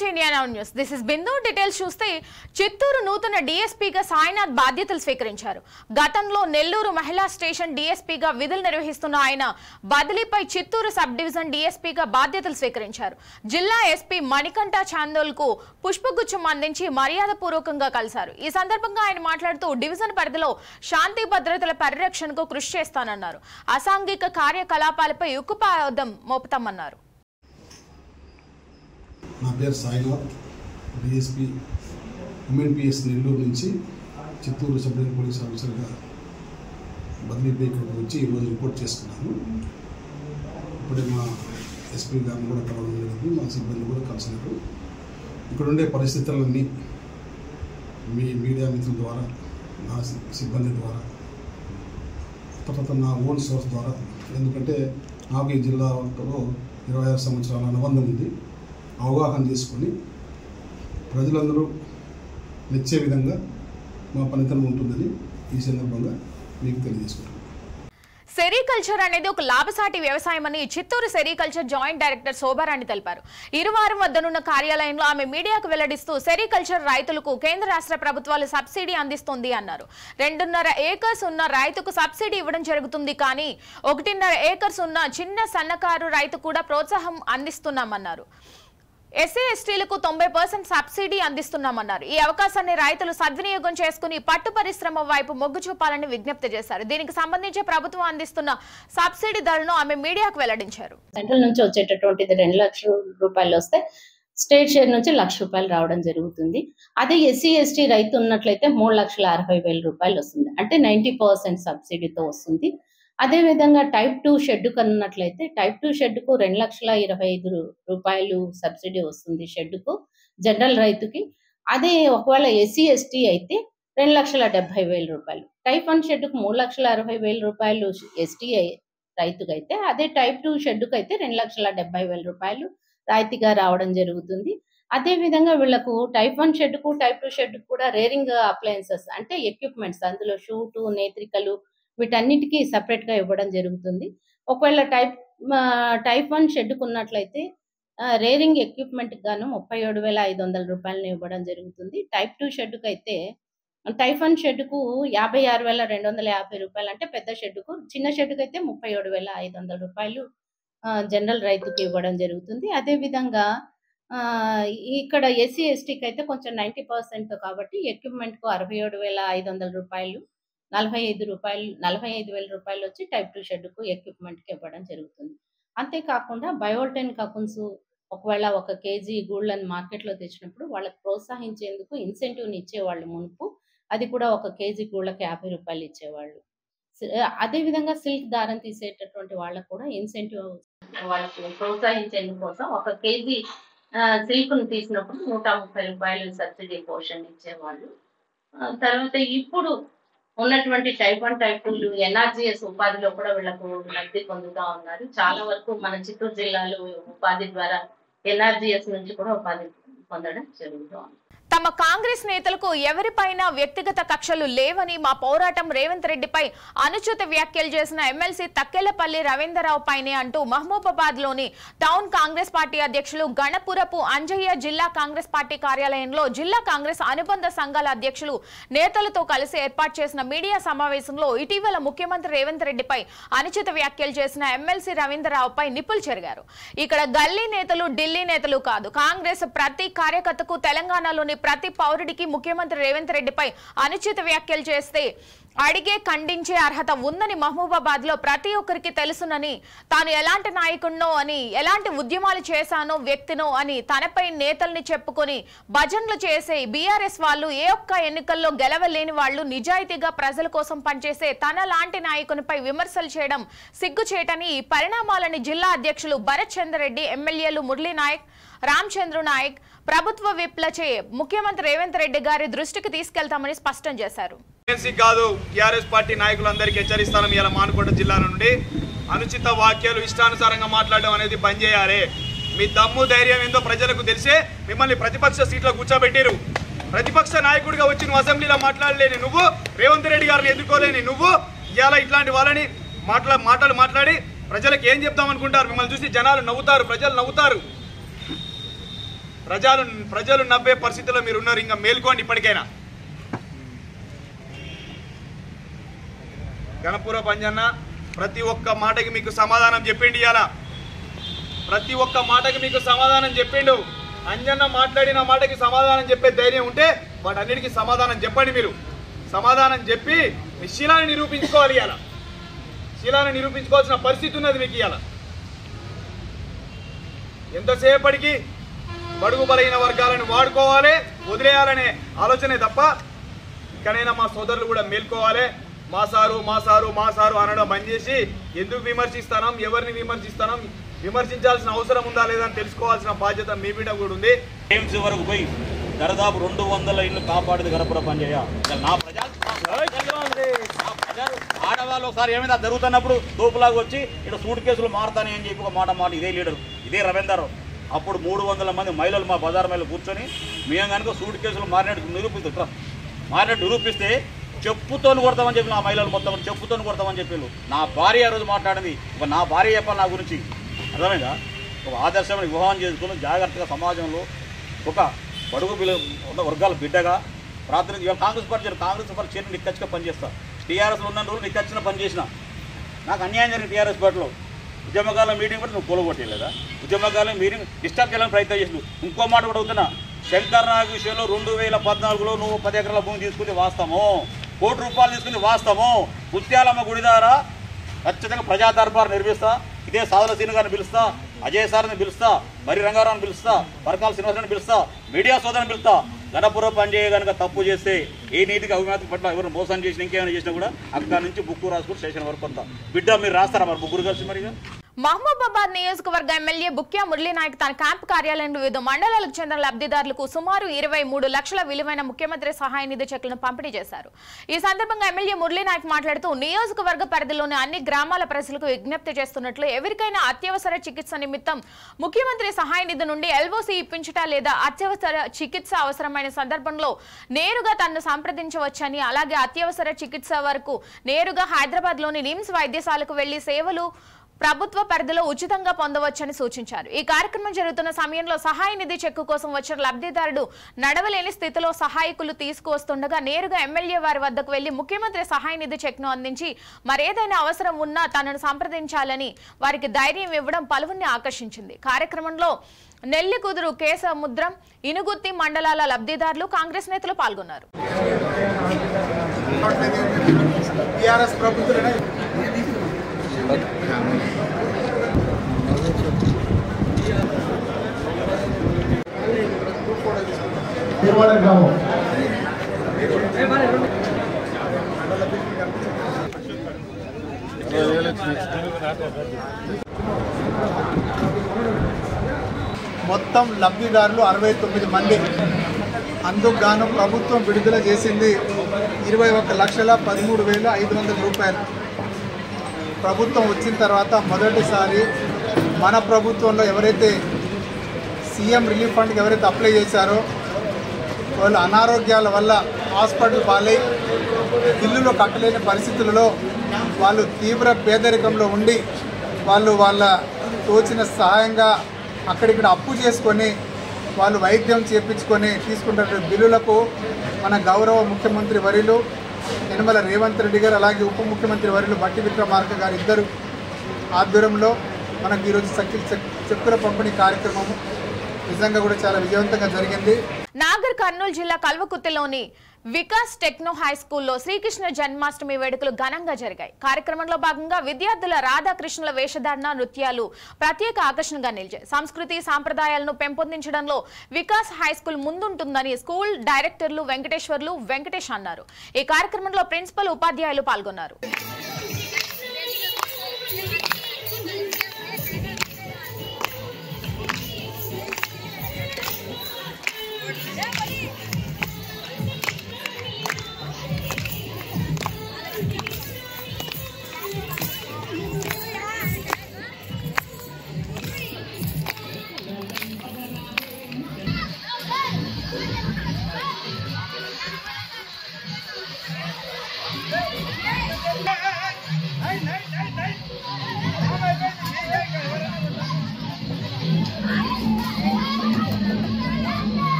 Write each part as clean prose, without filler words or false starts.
Welcome to India now news. This is Bindu. Details చూస్తే చిత్తూరు నూతన డీఎస్పీగా సాయినాథ్ బాధ్యతలు స్వీకరించారు. గతంలో నెల్లూరు మహిళా స్టేషన్ డీఎస్పీగా విధులు నిర్వహిస్తున్న ఆయన బదిలీపై చిత్తూరు సబ్ డివిజన్ డీఎస్పీగా బాధ్యతలు స్వీకరించారు. జిల్లా ఎస్పీ మణికంఠ చాందోల్కు పుష్పగుచ్చం అందించి మర్యాదపూర్వకంగా కలిశారు. ఈ సందర్భంగా ఆయన మాట్లాడుతూ డివిజన్ పరిధిలో శాంతి భద్రతల పరిరక్షణకు కృషి చేస్తానన్నారు. అసాంఘిక కార్యకలాపాలపై ఉక్కుపాదం మోపుతామన్నారు. నా పేరు సాయినాథ్, డిఎస్పీ ఎంఎన్పిఎస్ నెల్లూరు నుంచి చిత్తూరు సబ్ డివిజన్ పోలీస్ ఆఫీసర్గా బదిలీపై ఇక్కడికి వచ్చి ఈరోజు రిపోర్ట్ చేసుకున్నాను. ఇప్పుడే మా ఎస్పీ గారిని కూడా కలవడం జరిగింది, మా సిబ్బంది కూడా కలిసినారు. ఇక్కడ ఉండే పరిస్థితులన్నీ మీ మీడియా మిత్రుల ద్వారా, నా సిబ్బంది ద్వారా, తర్వాత నా ఓన్ సోర్స్ ద్వారా, ఎందుకంటే నాకు ఈ జిల్లాలో 26 సంవత్సరాల అనుబంధం ఉంది. అవగాహన చేసుకొని ప్రజలందరూ మెచ్చే విధంగా మా పనితనం ఉంటుందని ఈ సందర్భంగా మీకు తెలియజేసుకుంటున్నాను. సెరికల్చర్ అనేది ఒక లాభసాటి వ్యవసాయమని Chittoor sericulture joint director Shobharani తెలిపారు. ఇరువారం వద్దనున్న కార్యాలయంలో ఆమె మీడియాకు వెల్లడిస్తూ సెరికల్చర్ రైతులకు కేంద్ర రాష్ట్ర ప్రభుత్వాలు సబ్సిడీ అందిస్తుంది అన్నారు. 2.5 ఏకర్స్ ఉన్న రైతుకు సబ్సిడీ ఇవ్వడం జరుగుతుంది, కానీ 1.5 ఏకర్స్ ఉన్న చిన్న సన్నకారు రైతు కూడా ప్రోత్సాహం అందిస్తున్నామన్నారు. ఎస్సీ ఎస్టీలకు 90% సబ్సిడీ అందిస్తున్నామన్నారు. ఈ అవకాశాన్ని రైతులు సద్వినియోగం చేసుకుని పట్టు పరిశ్రమ వైపు మొగ్గు చూపాలని విజ్ఞప్తి చేశారు. దీనికి సంబంధించి ప్రభుత్వం అందిస్తున్న సబ్సిడీ ధరలను ఆమె మీడియాకు వెల్లడించారు. సెంట్రల్ నుంచి వచ్చేటటువంటిది 2 లక్షల రూపాయలు వస్తే స్టేట్ షేర్ నుంచి 1 లక్ష రూపాయలు రావడం జరుగుతుంది. అదే ఎస్సీ ఎస్టీ రైతు ఉన్నట్లయితే 3,60,000 రూపాయలు వస్తుంది, అంటే 90% సబ్సిడీతో వస్తుంది. అదేవిధంగా టైప్ 2 షెడ్కు అన్నట్లయితే టైప్ 2 షెడ్కు 2,25,000 రూపాయలు సబ్సిడీ వస్తుంది షెడ్కు, జనరల్ రైతుకి. అదే ఒకవేళ ఎస్సీ ఎస్టీ అయితే 2,70,000 రూపాయలు. టైప్ 1 షెడ్కు 3,60,000 రూపాయలు ఎస్టీ రైతుకు అయితే, అదే టైప్ 2 షెడ్కు అయితే 2,70,000 రూపాయలు రాయితీగా రావడం జరుగుతుంది. అదేవిధంగా వీళ్లకు టైప్ 1 షెడ్కు టైప్ 2 షెడ్కు కూడా రేరింగ్ అప్లయన్సెస్ అంటే ఎక్విప్మెంట్స్, అందులో షూటు, నేత్రికలు, వీటన్నిటికీ సపరేట్గా ఇవ్వడం జరుగుతుంది. ఒకవేళ టైప్ 1 షెడ్కు ఉన్నట్లయితే రేరింగ్ ఎక్విప్మెంట్కి గాను 37,500 రూపాయలను ఇవ్వడం జరుగుతుంది. టైప్ 2 షెడ్కు అయితే టైప్ 1 షెడ్కు 56,250 రూపాయలు, అంటే పెద్ద షెడ్కు. చిన్న షెడ్కు అయితే 37,500 రూపాయలు జనరల్ రైతుకి ఇవ్వడం జరుగుతుంది. అదేవిధంగా ఇక్కడ ఎస్సీ ఎస్టీకి అయితే కొంచెం 90% కాబట్టి ఎక్విప్మెంట్కు 67,500 రూపాయలు, 45,000 రూపాయలు వచ్చి టైప్ 2 షెడ్కు ఎక్విప్మెంట్కి ఇవ్వడం జరుగుతుంది. అంతేకాకుండా బయోల్టెన్ కకున్స్ ఒకవేళ 1 కేజీ గూళ్ళని మార్కెట్లో తెచ్చినప్పుడు వాళ్ళకి ప్రోత్సహించేందుకు ఇన్సెంటివ్ని ఇచ్చేవాళ్ళు మునుపు. అది కూడా 1 కేజీ గూళ్ళకి 50 రూపాయలు ఇచ్చేవాళ్ళు. అదేవిధంగా సిల్క్ దారం తీసేటటువంటి వాళ్ళకు కూడా ఇన్సెంటివ్ వాళ్ళకి ప్రోత్సహించేందుకు కోసం 1 కేజీ సిల్క్ను తీసినప్పుడు 130 రూపాయలు సబ్సిడీ పోర్షన్ ఇచ్చేవాళ్ళు. తర్వాత ఇప్పుడు ఉన్నటువంటి టైప్ 1 టైప్ 2 ఎన్ఆర్జీఎస్ ఉపాధిలో కూడా వీళ్ళకు లబ్ధి పొందుతూ ఉన్నారు. చాలా వరకు మన చిత్తూరు జిల్లాలో ఉపాధి ద్వారా ఎన్ఆర్జీఎస్ నుంచి కూడా ఉపాధి పొందడం జరుగుతూ ఉంది. తమ కాంగ్రెస్ నేతలకు ఎవరిపైన వ్యక్తిగత కక్షలు లేవని, మా పోరాటం రేవంత్ రెడ్డిపై అనుచిత వ్యాఖ్యలు చేసిన ఎమ్మెల్సీ తక్కెళ్లపల్లి రవీంద్రరావు పైనే అంటూ మహబూబాబాద్ లోని టౌన్ కాంగ్రెస్ పార్టీ అధ్యక్షులు గణపురపు అంజయ్య జిల్లా కాంగ్రెస్ పార్టీ కార్యాలయంలో జిల్లా కాంగ్రెస్ అనుబంధ సంఘాల అధ్యక్షులు నేతలతో కలిసి ఏర్పాటు చేసిన మీడియా సమావేశంలో ఇటీవల ముఖ్యమంత్రి రేవంత్ రెడ్డిపై అనుచిత వ్యాఖ్యలు చేసిన ఎమ్మెల్సీ రవీంద్రరావుపై నిప్పులు చెరిగారు. ఇక్కడ గల్లీ నేతలు, ఢిల్లీ నేతలు కాదు, కాంగ్రెస్ ప్రతి కార్యకర్తకు, తెలంగాణలోని ప్రతి పౌరుడికి ముఖ్యమంత్రి రేవంత్ రెడ్డిపై అనుచిత వ్యాఖ్యలు చేస్తే అడిగే, ఖండించే అర్హత ఉందని మహబూబాబాద్ లో ప్రతి ఒక్కరికి తెలుసునని, తాను ఎలాంటి నాయకుడినో అని, ఎలాంటి ఉద్యమాలు చేశానో వ్యక్తినో అని తనపై నేతల్ని చెప్పుకొని భజనలు చేసే బీఆర్ఎస్ వాళ్ళు, ఏ ఒక్క ఎన్నికల్లో గెలవలేని వాళ్ళు, నిజాయితీగా ప్రజల కోసం పనిచేసే తన లాంటి నాయకునిపై విమర్శలు చేయడం సిగ్గుచేటని ఈ పరిణామాలని జిల్లా అధ్యక్షులు భరత్ చంద్ర రెడ్డి, ఎమ్మెల్యేలు మురళీ నాయక్, రామచంద్ర నాయక్, ప్రభుత్వ విప్లచే ముఖ్యమంత్రి రేవంత్ రెడ్డి గారి దృష్టికి తీసుకెళ్తామని స్పష్టం చేశారు. కాదు, టీఆర్ఎస్ పార్టీ నాయకులందరికీ హెచ్చరిస్తాను, ఇలా మానుకోట జిల్లా నుండి అనుచిత వాక్యాలు ఇష్టానుసారంగా మాట్లాడడం అనేది బంద్ చేయాలి. మీ దమ్ము ధైర్యం ఏందో ప్రజలకు తెలిసే మిమ్మల్ని ప్రతిపక్ష సీట్లో కూర్చోబెట్టారు. ప్రతిపక్ష నాయకుడిగా వచ్చి నువ్వు అసెంబ్లీలో మాట్లాడలేని నువ్వు, రేవంత్ రెడ్డి గారిని ఎదుర్కోలేని నువ్వు, ఇవాళ ఇట్లాంటి వాళ్ళని మాట్లాడి ప్రజలకు ఏం చెప్తాం అనుకుంటారు? మిమ్మల్ని చూసి జనాలు నవ్వుతారు, ప్రజలు నవ్వుతారు. ప్రజలు నవ్వే పరిస్థితిలో మీరు ఉన్నారు. ఇంకా మేల్కోండి ఇప్పటికైనా. గణపురపు అంజన్న ప్రతి ఒక్క మాటకి మీకు సమాధానం చెప్పిండు. ఇవాళ ప్రతి ఒక్క మాటకి మీకు సమాధానం చెప్పిండు. అంజన్న మాట్లాడిన మాటకి సమాధానం చెప్పే ధైర్యం ఉంటే వాటన్నిటికీ సమాధానం చెప్పండి. మీరు సమాధానం చెప్పి మీ శీలాన్ని నిరూపించుకోవాలి. ఇవాళ శీలాన్ని నిరూపించుకోవాల్సిన పరిస్థితి ఉన్నది మీకు. ఇవాళ ఎంతసేపటికి బడుగు బలైన వర్గాలను వాడుకోవాలి, వదిలేయాలనే ఆలోచనే తప్ప ఇక్కడైనా మా సోదరులు కూడా మేల్కోవాలి. మా సారు అనడం బంద్ చేసి ఎందుకు విమర్శిస్తాం, ఎవరిని విమర్శిస్తాం, విమర్శించాల్సిన అవసరం ఉందా లేదా అని తెలుసుకోవాల్సిన బాధ్యత మీ బిడ్డ కూడా ఉంది. ఎయిమ్స్ వరకు పోయి దాదాపు 200 ఇళ్ళు కాపాడేది గణపురం పనిచేయ. నా ప్రజలు ఆడవాళ్ళు ఒకసారి ఏమైనా జరుగుతున్నప్పుడు తోపులాగా వచ్చి ఇక్కడ సూట్ కేసులు మారుతానే అని చెప్పి ఒక మాట ఇదే లీడరు, ఇదే రవీందర్. అప్పుడు 300 మంది మహిళలు మా బజార్ మహిళలు కూర్చొని మేము కనుక సూట్ కేసులు మారినట్టు నిరూపిస్తే చెప్పుతో కొడతామని చెప్పి నా మహిళలు మొత్తం చెప్పుతో కొడతామని చెప్పి నా భార్య ఆ రోజు మాట్లాడింది. నా భార్య చెప్పాలి నా గురించి, అర్థమైందా? ఒక ఆదర్శమైన వివాహం చేసుకుని జాగ్రత్తగా సమాజంలో ఒక బడుగు వర్గాల బిడ్డగా ప్రాతినిధ్యం కాంగ్రెస్ పార్టీ చేరిన నిక్కచ్చిగా పనిచేస్తా. టీఆర్ఎస్లో ఉన్న రోజులు నిక్కచ్చిన పని చేసిన. నాకు అన్యాయం జరిగింది టీఆర్ఎస్ పార్టీలో. ఉద్యమకాలం మీటింగ్ కూడా నువ్వు కూలగొట్టలేదా? ఉద్యమకాలం మీటింగ్ డిస్టర్బ్ చేయాలని ప్రయత్నం చేసినావు. ఇంకో మాట కూడా అవుతున్నా, శంకర్ నాగ్ విషయంలో 2014లో నువ్వు 10 ఎకరాల భూమి తీసుకుని వాస్తాము, ₹1 కోటి తీసుకుని వాస్తాము. ముత్యాలమ్మ గుడి ద్వారా ఖచ్చితంగా ప్రజా దర్బార్ నిర్మిస్తా. ఇదే సాధన సీను గారిని పిలుస్తా, అజయ్ సార్ని పిలుస్తా, మరి రంగారావుని పిలుస్తా, పరకాల శ్రీనివాసరావుని పిలుస్తా, మీడియా సోదరుని పిలుస్తా. గణపురం పనిచేయ కనుక తప్పు చేస్తే ఏ నీతికి అవినాతి పట్ల ఎవరు మోసం చేసినా ఇంకేమైనా చేసినా కూడా అక్కడి నుంచి బుక్కు రాసుకుని స్టేషన్ వరకు కొంత బిడ్డ మీరు రాస్తారా మరి ముగ్గురు కలిసి? మరి మహబూబాబాద్ నియోజకవర్గ ఎమ్మెల్యే బుక్యా మురళీనాయక్ తన క్యాంపు కార్యాలయంలో వివిధ మండలాలకు చెందిన లబ్ధిదారులకు సుమారు 23 లక్షల విలువైన ముఖ్యమంత్రి సహాయ నిధి చెక్కులను పంపిణీ చేశారు. ఈ సందర్భంగా ఎమ్మెల్యే మురళీనాయక్ మాట్లాడుతూ నియోజకవర్గ పరిధిలోని అన్ని గ్రామాల ప్రజలకు విజ్ఞప్తి చేస్తున్నట్లు ఎవరికైనా అత్యవసర చికిత్స నిమిత్తం ముఖ్యమంత్రి సహాయ నిధి నుండి ఎల్ఓసి ఇప్పించుట లేదా అత్యవసర చికిత్స అవసరమైన సందర్భంలో నేరుగా తనను సంప్రదించవచ్చని, అలాగే అత్యవసర చికిత్స వరకు నేరుగా హైదరాబాద్లోని నిమ్స్ వైద్యశాలకు వెళ్లి సేవలు ప్రభుత్వ పరిధిలో ఉచితంగా పొందవచ్చని సూచించారు. ఈ కార్యక్రమం జరుగుతున్న సమయంలో సహాయ నిధి చెక్కు కోసం వచ్చిన లబ్ధిదారుడు నడవలేని స్థితిలో సహాయకులు తీసుకువస్తుండగా నేరుగా ఎమ్మెల్యే వారి వద్దకు వెళ్లి ముఖ్యమంత్రి సహాయ నిధి చెక్ను అందించి మరేదైనా అవసరం ఉన్నా తనను సంప్రదించాలని వారికి ధైర్యం ఇవ్వడం పలువురిని ఆకర్షించింది. కార్యక్రమంలో నెల్లికుదురు, కేసముద్రం, ఇనుగుత్తి మండలాల లబ్ధిదారులు, కాంగ్రెస్ నేతలు పాల్గొన్నారు. మొత్తం లబ్ధిదారులు 69 మంది. అందుకు గాను ప్రభుత్వం విడుదల చేసింది 21,13,500 రూపాయలు. ప్రభుత్వం వచ్చిన తర్వాత మొదటిసారి మన ప్రభుత్వంలో ఎవరైతే సీఎం రిలీఫ్ ఫండ్కి ఎవరైతే అప్లై చేశారో వాళ్ళు అనారోగ్యాల వల్ల హాస్పిటల్ పాలై బిల్లులు కట్టలేని పరిస్థితులలో వాళ్ళు తీవ్ర పేదరికంలో ఉండి వాళ్ళు వాళ్ళ తోచిన సహాయంగా అక్కడిక్కడ అప్పు చేసుకొని వాళ్ళు వైద్యం చేయించుకొని తీసుకుంటున్న బిల్లులకు మన గౌరవ ముఖ్యమంత్రి వర్యులు యనమల రేవంత్ రెడ్డి గారు, అలాగే ఉప ముఖ్యమంత్రి వర్యులు బట్టి విక్రమార్క గారు ఇద్దరు ఆధ్వర్యంలో మనకు ఈరోజు చెక్కుల పంపిణీ కార్యక్రమం నిజంగా కూడా చాలా విజయవంతంగా జరిగింది. నాగర్ కర్నూలు జిల్లా కల్వకుర్తిలోని వికాస్ టెక్నో హై స్కూల్లో శ్రీకృష్ణ జన్మాష్టమి వేడుకలు ఘనంగా జరిగాయి. కార్యక్రమంలో భాగంగా విద్యార్థుల రాధాకృష్ణుల వేషధారణ, నృత్యాలు ప్రత్యేక ఆకర్షణగా నిలిచాయి. సంస్కృతి సాంప్రదాయాలను పెంపొందించడంలో వికాస్ హై స్కూల్ ముందుంటుందని స్కూల్ డైరెక్టర్లు వెంకటేష్ అన్నారు. ఈ కార్యక్రమంలో ప్రిన్సిపల్, ఉపాధ్యాయులు పాల్గొన్నారు.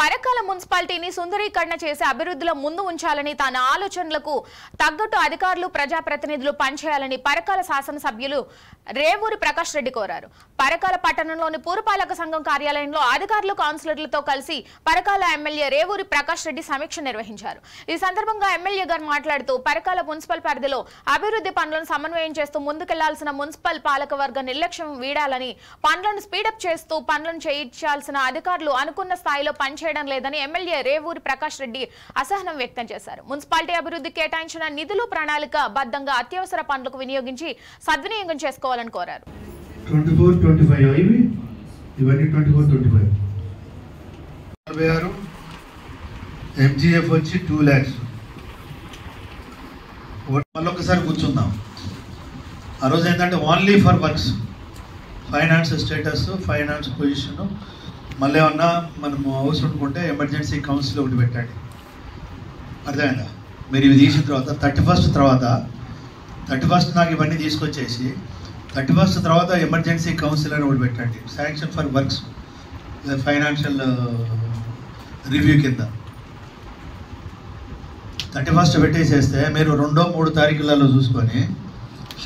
పరకాల మున్సిపాలిటీని సుందరీకరణ చేసి అభివృద్ధిలో ముందు ఉంచాలని తన ఆలోచనలకు తగ్గట్టు అధికారులు ప్రజాప్రతినిధులు పనిచేయాలని పరకాల శాసనసభ్యులు రేవూరి ప్రకాష్ రెడ్డి కోరారు. పరకాల పట్టణంలోని పురపాలక సంఘం కార్యాలయంలో అధికారులు కౌన్సిలర్లతో కలిసి పరకాల ఎమ్మెల్యే రేవూరి ప్రకాష్ రెడ్డి సమీక్ష నిర్వహించారు. ఈ సందర్భంగా ఎమ్మెల్యే గారు మాట్లాడుతూ పరకాల మున్సిపల్ పరిధిలో అభివృద్ధి పనులను సమన్వయం చేస్తూ ముందుకెళ్లాల్సిన మున్సిపల్ పాలకవర్గ నిర్లక్ష్యం వీడాలని, పనులను స్పీడప్ చేస్తూ పనులను చేయించాల్సిన అధికారులు అనుకున్న స్థాయిలో పనిచేయడం లేదని ఎమ్మెల్యే రేవూరి ప్రకాష్ రెడ్డి అసహనం వ్యక్తం చేశారు. మున్సిపాలిటీ అభివృద్ధి కేటాయించిన నిధులు ప్రణాళిక బద్దంగా అత్యవసర పనులకు వినియోగించి సద్వినియోగం చేసుకోవాలని కోరారు. 24-25 ఇవన్నీ 24-25 46 MGF వచ్చి 2 lakhs. మళ్ళొకసారి కూర్చుందాం. ఆ రోజు ఏంటంటే only for works, finance status, finance position, మళ్ళీ ఏమన్నా మనము అవసరం అనుకుంటే ఎమర్జెన్సీ కౌన్సిల్ ఒకటి పెట్టండి. అర్థమైందా? మీరు ఇవి తీసిన తర్వాత 31 నాకు ఇవన్నీ తీసుకొచ్చేసి 31 తర్వాత ఎమర్జెన్సీ కౌన్సిల్ అని ఒకటి పెట్టండి. Sanction for works financial review కింద 31 పెట్టేసేస్తే మీరు 2-3 తారీఖులలో చూసుకొని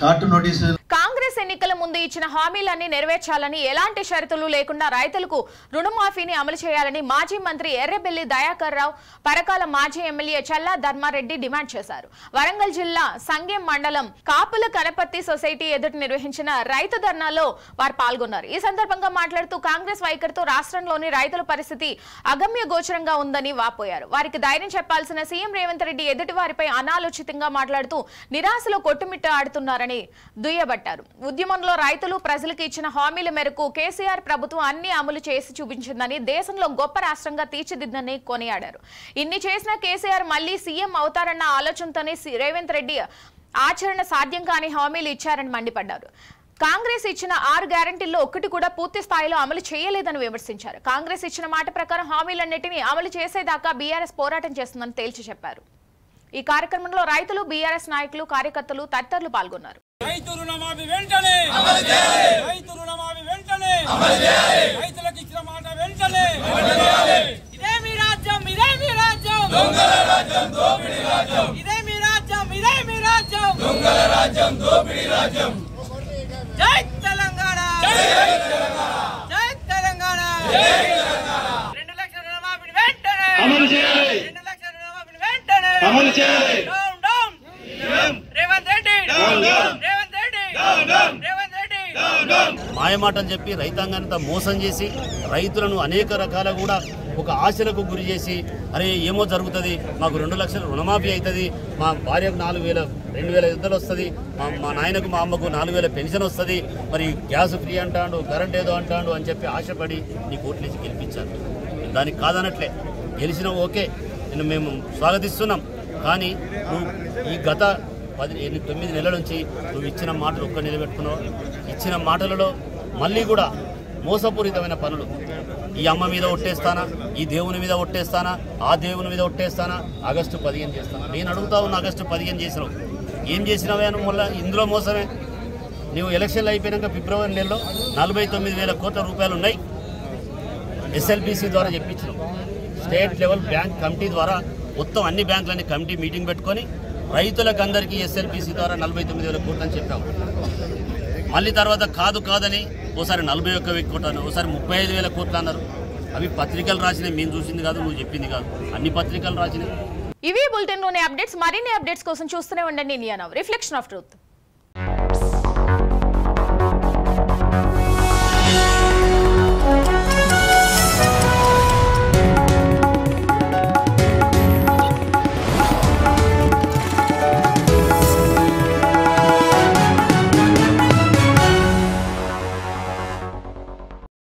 షార్ట్ నోటీస్. కాంగ్రెస్ ఎన్నికల ముందు ఇచ్చిన హామీలన్నీ నెరవేర్చాలని, ఎలాంటి షరతులు లేకుండా రైతులకు రుణమాఫీని అమలు చేయాలని మాజీ మంత్రి ఎర్రబెల్లి దయాకర్ రావు, పరకాల మాజీ ఎమ్మెల్యే చల్లా ధర్మారెడ్డి డిమాండ్ చేశారు. వరంగల్ జిల్లా సంగెం మండలం కాపుల కనపర్తి సొసైటీ ఎదుట నిర్వహించిన రైతు ధర్నాలో వారు పాల్గొన్నారు. ఈ సందర్భంగా మాట్లాడుతూ కాంగ్రెస్ వైఖరితో రాష్ట్రంలోని రైతుల పరిస్థితి అగమ్య గోచరంగా ఉందని వాపోయారు. వారికి ధైర్యం చెప్పాల్సిన సీఎం రేవంత్ రెడ్డి ఎదుటి వారిపై అనాలోచితంగా మాట్లాడుతూ నిరాశలో కొట్టుమిట్ట ఆడుతున్నారని దుయ్యబట్టారు. ఉద్యమంలో రైతులు ప్రజలకు ఇచ్చిన హామీల మేరకు కేసీఆర్ ప్రభుత్వం అన్ని అమలు చేసి చూపించిందని, దేశంలో గొప్ప రాష్ట్రంగా తీర్చిదిద్దని కొనియాడారు. ఇన్ని చేసిన కేసీఆర్ మళ్లీ సీఎం అవుతారన్న ఆలోచనతోనే రేవంత్ రెడ్డి ఆచరణ సాధ్యం కాని హామీలు ఇచ్చారని మండిపడ్డారు. కాంగ్రెస్ ఇచ్చిన 6 గ్యారంటీల్లో ఒక్కటి కూడా పూర్తి స్థాయిలో అమలు చేయలేదని విమర్శించారు. కాంగ్రెస్ ఇచ్చిన మాట ప్రకారం హామీలన్నింటినీ అమలు చేసేదాకా బీఆర్ఎస్ పోరాటం చేస్తుందని తేల్చి చెప్పారు. ఈ కార్యక్రమంలో రైతులు, బీఆర్ఎస్ నాయకులు, కార్యకర్తలు తదితరులు పాల్గొన్నారు. రైతు రుణమాఫీ వెంటనే అమలు చేయాలి. రైతు రుణమాఫీ వెంటనే అమలు చేయాలి. రైతులకు ఇచ్చిన మాట వెంటనే అమలు చేయాలి. ఇదే మీ రాజ్యం, ఇదే మీ రాజ్యం, దొంగల రాజ్యం, దోపిడీ రాజ్యం. ఇదే మీ రాజ్యం, ఇదే మీ రాజ్యం, దొంగల రాజ్యం, దోపిడీ రాజ్యం. జై తెలంగాణ, జై తెలంగాణ, జై తెలంగాణ, జై తెలంగాణ. 2 లక్షల రుణమాఫీ వెంటనే అమలు చేయాలి. 2 లక్షల రుణమాఫీ వెంటనే అమలు చేయాలి. Down down Revanth Reddy, down down Revanth Reddy, down down Revanth Reddy, down down. మాయమాటలు చెప్పి రైతాంగాన్ని మోసం చేసి రైతులను అనేక రకాల కూడా ఒక ఆశలకు గురి చేసి, అరే ఏమో జరుగుతుంది, మాకు 2 లక్షల రుణమాఫీ అవుతుంది, మా భార్యకు 4,000 2,000 వస్తుంది, మా నాయనకు మా అమ్మకు 4,000 పెన్షన్ వస్తుంది, మరి గ్యాస్ ఫ్రీ అంటాడు, కరెంట్ ఏదో అంటాడు అని చెప్పి ఆశపడి నీ కోట్లేసి గెలిపించాను. దానికి కాదనట్లే, గెలిచిన ఓకే, నేను మేము స్వాగతిస్తున్నాం. కానీ నువ్వు ఈ గత 9 నెలల నుంచి నువ్వు ఇచ్చిన మాటలు ఒక్క నిలబెట్టుకున్నావు. ఇచ్చిన మాటలలో మళ్ళీ కూడా మోసపూరితమైన పనులు. ఈ అమ్మ మీద ఒట్టేస్తానా, ఈ దేవుని మీద ఒట్టేస్తానా, ఆ దేవుని మీద ఒట్టేస్తానా, ఆగస్టు 15 చేస్తాను. నేను అడుగుతా ఉన్నా, ఆగస్టు 15 చేసినావు, ఏం చేసినావే అని మళ్ళీ ఇందులో మోసమే. నువ్వు ఎలక్షన్లు అయిపోయాక ఫిబ్రవరి నెలలో 49,000 కోట్ల రూపాయలు ఉన్నాయి, SLBC ద్వారా చెప్పించినావు. స్టేట్ లెవెల్ బ్యాంక్ కమిటీ ద్వారా మొత్తం అన్ని బ్యాంకులన్నీ కమిటీ మీటింగ్ పెట్టుకొని రైతులకు అందరికీ SLBC ద్వారా 49,000 కోట్లు అని చెప్పాము. మళ్ళీ తర్వాత కాదని ఓసారి 41,000 కోట్లు అన్నారు, ఓసారి 35,000 కోట్లు అన్నారు. అవి పత్రికలు రాసినాయి, మేము చూసింది కాదు, నువ్వు చెప్పింది కాదు, అన్ని పత్రికలు రాసినాయి. ఇవి బులెటిన్లోని అప్డేట్స్. మరిన్ని అప్డేట్స్ కోసం చూస్తూనే ఉండండి India now, reflection of truth.